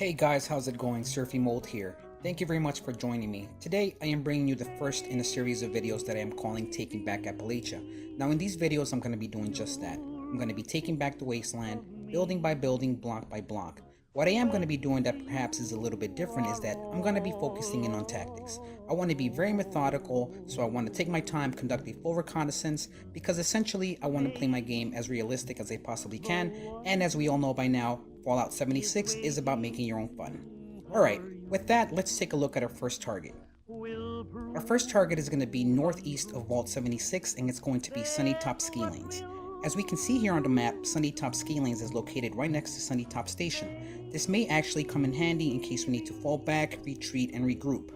Hey guys, how's it going? Surfymold here. Thank you very much for joining me. Today, I am bringing you the first in a series of videos that I am calling Taking Back Appalachia. Now in these videos, I'm going to be doing just that. I'm going to be taking back the wasteland, building by building, block by block. What I am going to be doing that perhaps is a little bit different is that I'm going to be focusing in on tactics. I want to be very methodical, so I want to take my time, conduct a full reconnaissance, because essentially I want to play my game as realistic as I possibly can, and as we all know by now, Fallout 76 is about making your own fun. Alright, with that, let's take a look at our first target. Our first target is going to be northeast of Vault 76, and it's going to be Sunnytop Ski Lanes. As we can see here on the map, Sunnytop Ski Lanes is located right next to Sunnytop Station. This may actually come in handy in case we need to fall back, retreat, and regroup.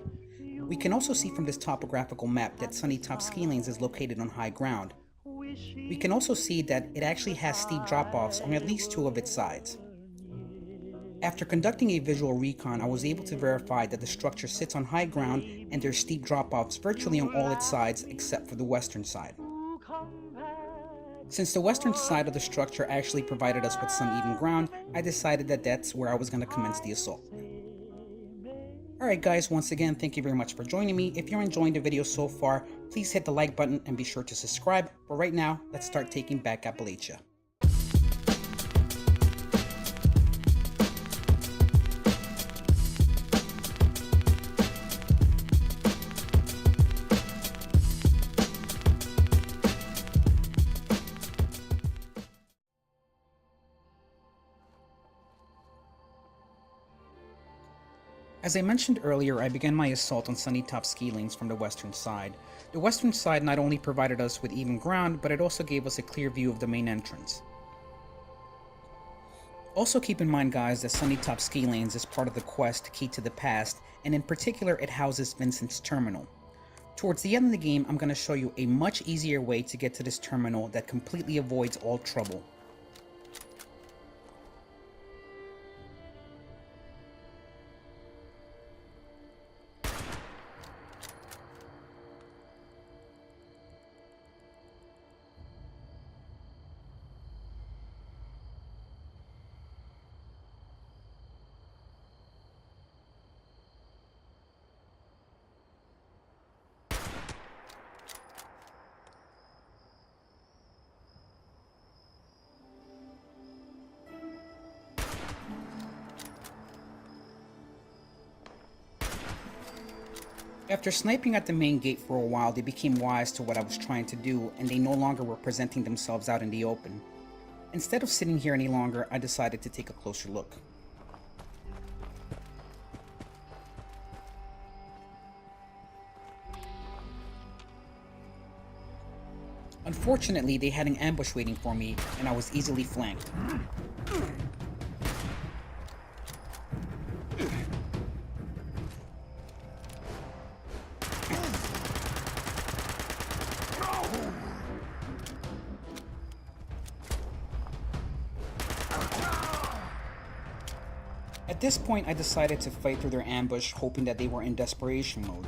We can also see from this topographical map that Sunnytop Ski Lanes is located on high ground. We can also see that it actually has steep drop-offs on at least two of its sides. After conducting a visual recon, I was able to verify that the structure sits on high ground and there's steep drop-offs virtually on all its sides except for the western side. Since the western side of the structure actually provided us with some even ground, I decided that that's where I was going to commence the assault. Alright guys, once again, thank you very much for joining me. If you're enjoying the video so far, please hit the like button and be sure to subscribe. But right now, let's start taking back Appalachia. As I mentioned earlier, I began my assault on Sunnytop Ski Lanes from the western side. The western side not only provided us with even ground, but it also gave us a clear view of the main entrance. Also keep in mind guys that Sunnytop Ski Lanes is part of the quest Key to the Past, and in particular it houses Vincent's terminal. Towards the end of the game, I'm going to show you a much easier way to get to this terminal that completely avoids all trouble. After sniping at the main gate for a while, they became wise to what I was trying to do, and they no longer were presenting themselves out in the open. Instead of sitting here any longer, I decided to take a closer look. Unfortunately, they had an ambush waiting for me, and I was easily flanked. At this point, I decided to fight through their ambush, hoping that they were in desperation mode.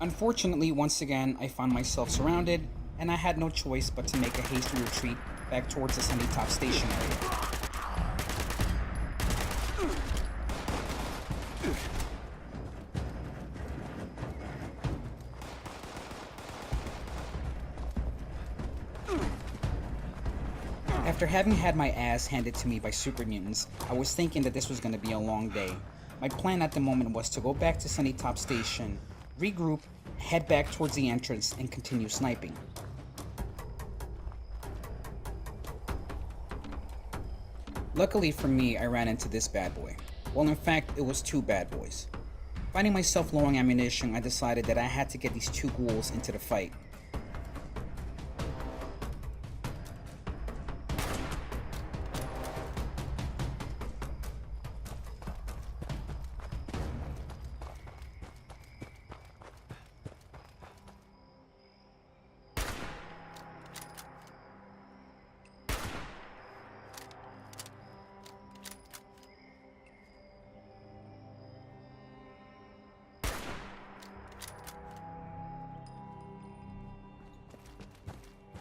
Unfortunately, once again, I found myself surrounded, and I had no choice but to make a hasty retreat back towards the Sunnytop station area. After having had my ass handed to me by super mutants, I was thinking that this was going to be a long day. My plan at the moment was to go back to Sunnytop Station, regroup, head back towards the entrance, and continue sniping. Luckily for me, I ran into this bad boy. Well, in fact, it was two bad boys. Finding myself low on ammunition, I decided that I had to get these two ghouls into the fight.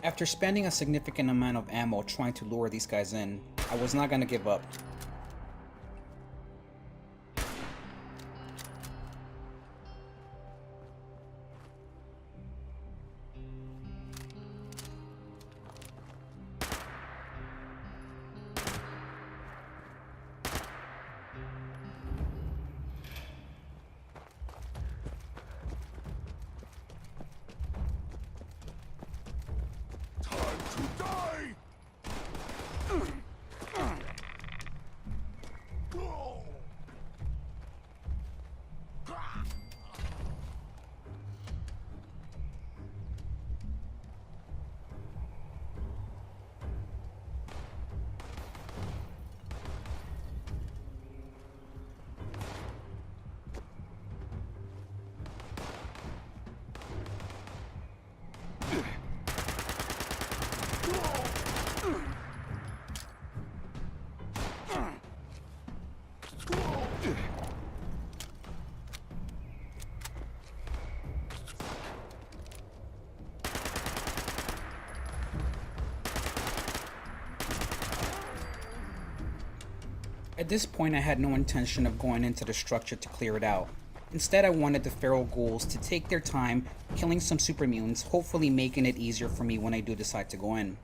After spending a significant amount of ammo trying to lure these guys in, I was not gonna give up. At this point, I had no intention of going into the structure to clear it out. Instead, I wanted the feral ghouls to take their time, killing some super mutants, hopefully making it easier for me when I do decide to go in.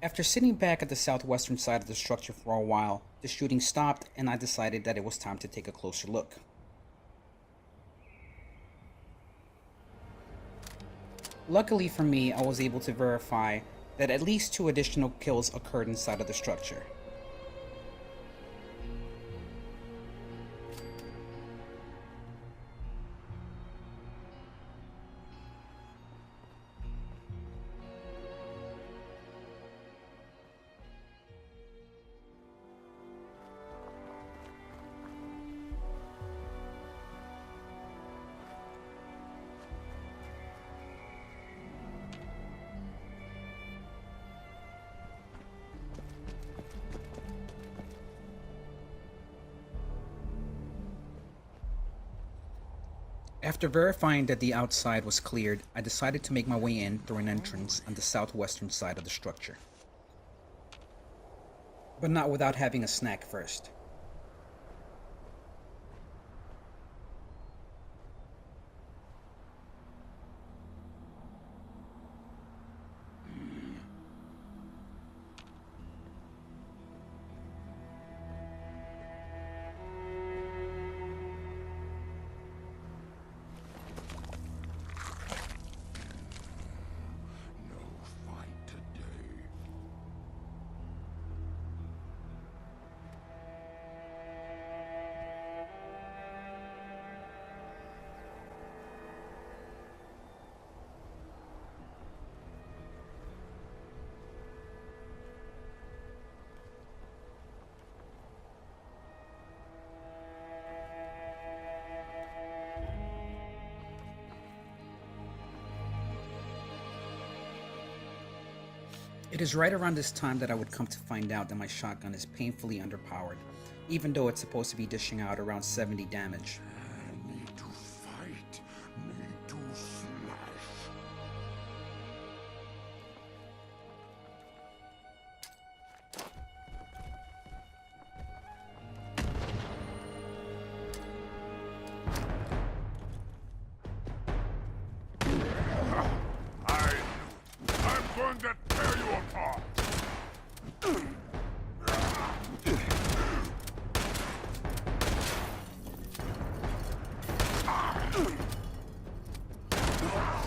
After sitting back at the southwestern side of the structure for a while, the shooting stopped and I decided that it was time to take a closer look. Luckily for me, I was able to verify that at least 2 additional kills occurred inside of the structure. After verifying that the outside was cleared, I decided to make my way in through an entrance on the southwestern side of the structure. But not without having a snack first. It is right around this time that I would come to find out that my shotgun is painfully underpowered, even though it's supposed to be dishing out around 70 damage. Need to fight, need to smash. I'm going to tear you apart.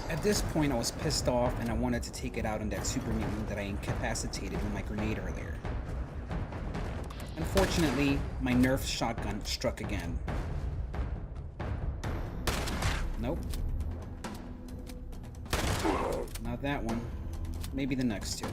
At this point, I was pissed off and I wanted to take it out on that super mutant that I incapacitated with my grenade earlier. Unfortunately, my nerfed shotgun struck again. Nope. Not that one. Maybe the next two.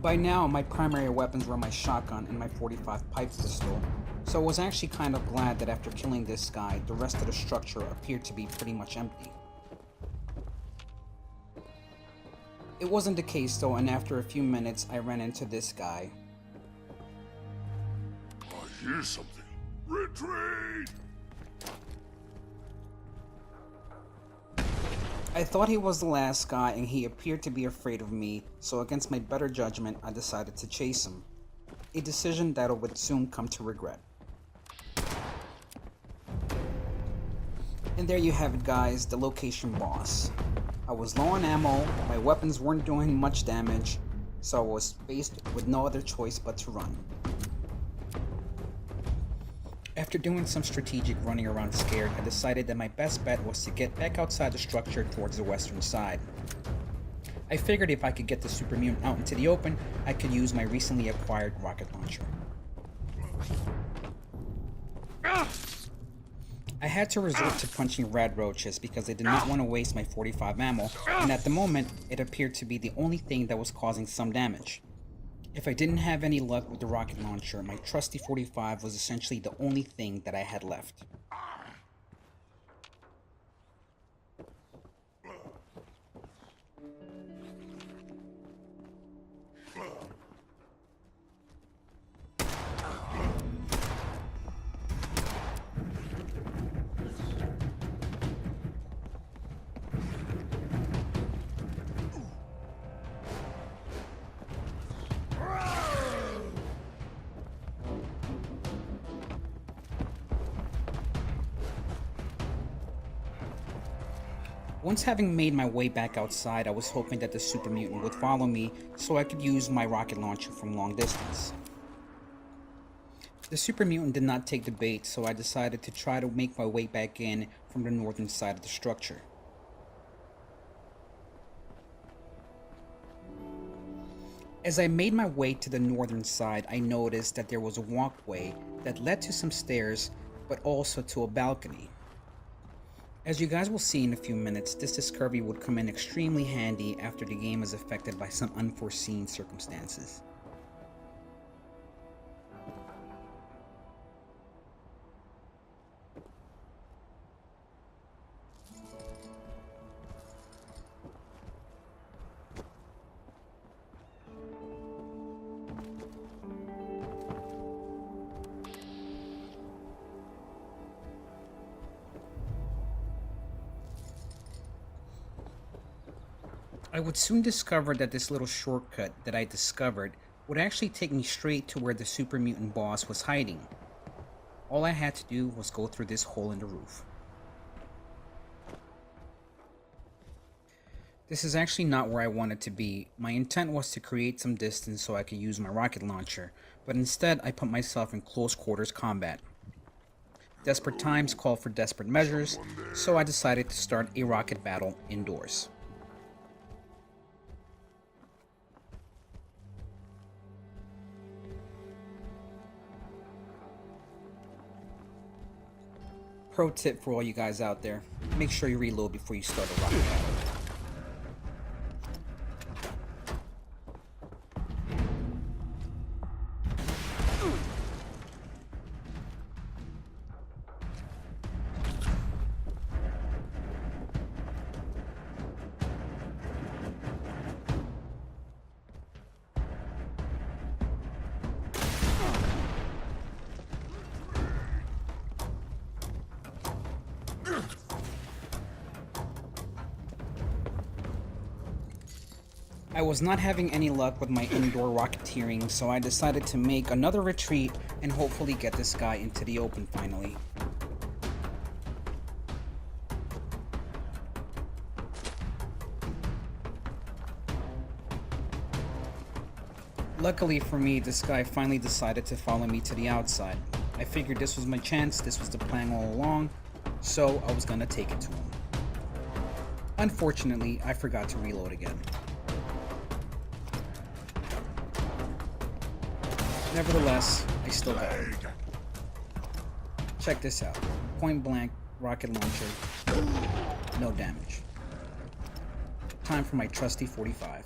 By now, my primary weapons were my shotgun and my 45 pipe pistol, so I was actually kind of glad that after killing this guy, the rest of the structure appeared to be pretty much empty. It wasn't the case though, and after a few minutes, I ran into this guy. I hear something. Retreat! I thought he was the last guy and he appeared to be afraid of me, so against my better judgment, I decided to chase him. A decision that I would soon come to regret. And there you have it, guys, the location boss. I was low on ammo, my weapons weren't doing much damage, so I was faced with no other choice but to run. After doing some strategic running around scared, I decided that my best bet was to get back outside the structure towards the western side. I figured if I could get the super mutant out into the open, I could use my recently acquired rocket launcher. I had to resort to punching rad roaches because I did not want to waste my 45 ammo, and at the moment, it appeared to be the only thing that was causing some damage. If I didn't have any luck with the rocket launcher, my trusty 45 was essentially the only thing that I had left. Once having made my way back outside, I was hoping that the super mutant would follow me so I could use my rocket launcher from long distance. The super mutant did not take the bait, so I decided to try to make my way back in from the northern side of the structure. As I made my way to the northern side, I noticed that there was a walkway that led to some stairs, but also to a balcony. As you guys will see in a few minutes, this discovery would come in extremely handy after the game is affected by some unforeseen circumstances. I would soon discover that this little shortcut that I discovered would actually take me straight to where the super mutant boss was hiding. All I had to do was go through this hole in the roof. This is actually not where I wanted to be. My intent was to create some distance so I could use my rocket launcher, but instead I put myself in close quarters combat. Desperate times call for desperate measures, so I decided to start a rocket battle indoors. Pro tip for all you guys out there, make sure you reload before you start a rocket battle. I was not having any luck with my indoor rocketeering, so I decided to make another retreat and hopefully get this guy into the open finally. Luckily for me, this guy finally decided to follow me to the outside. I figured this was my chance, this was the plan all along, so I was gonna take it to him. Unfortunately, I forgot to reload again. Nevertheless, I still got it. Check this out. Point blank, rocket launcher, no damage. Time for my trusty 45.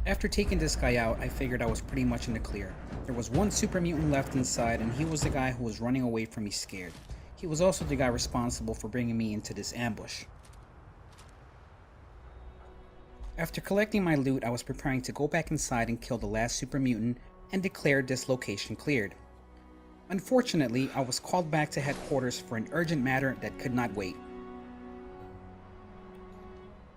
After taking this guy out, I figured I was pretty much in the clear. There was one super mutant left inside, and he was the guy who was running away from me scared. He was also the guy responsible for bringing me into this ambush. After collecting my loot, I was preparing to go back inside and kill the last super mutant and declare this location cleared. Unfortunately, I was called back to headquarters for an urgent matter that could not wait.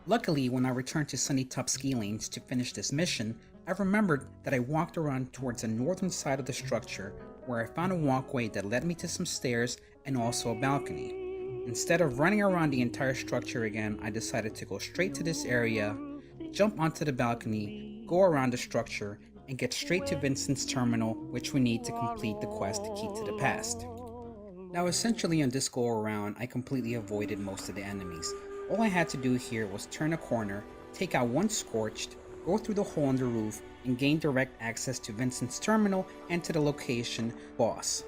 Luckily, when I returned to Sunnytop Ski Lanes to finish this mission, I remembered that I walked around towards the northern side of the structure where I found a walkway that led me to some stairs and also a balcony. Instead of running around the entire structure again, I decided to go straight to this area, jump onto the balcony, go around the structure, and get straight to Vincent's terminal, which we need to complete the quest to Key to the Past. Now essentially on this go around, I completely avoided most of the enemies. All I had to do here was turn a corner, take out one Scorched, go through the hole in the roof, and gain direct access to Vincent's terminal and to the location boss.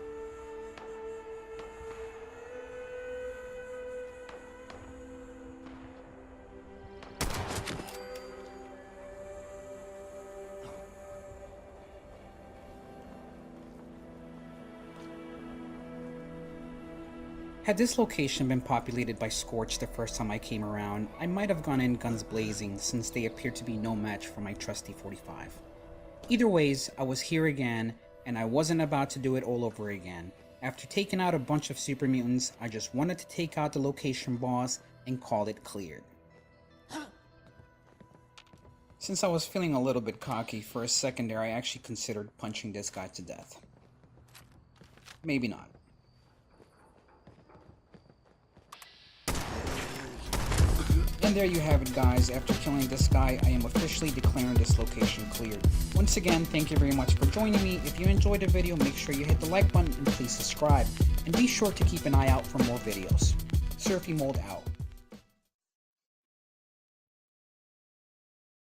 Had this location been populated by Scorch the first time I came around, I might have gone in guns blazing since they appear to be no match for my trusty 45. Either ways, I was here again, and I wasn't about to do it all over again. After taking out a bunch of super mutants, I just wanted to take out the location boss and call it cleared. Since I was feeling a little bit cocky, for a second there I actually considered punching this guy to death. Maybe not. And there you have it, guys. After killing this guy, I am officially declaring this location cleared. Once again, thank you very much for joining me. If you enjoyed the video, make sure you hit the like button and please subscribe. And be sure to keep an eye out for more videos. Surfymold out.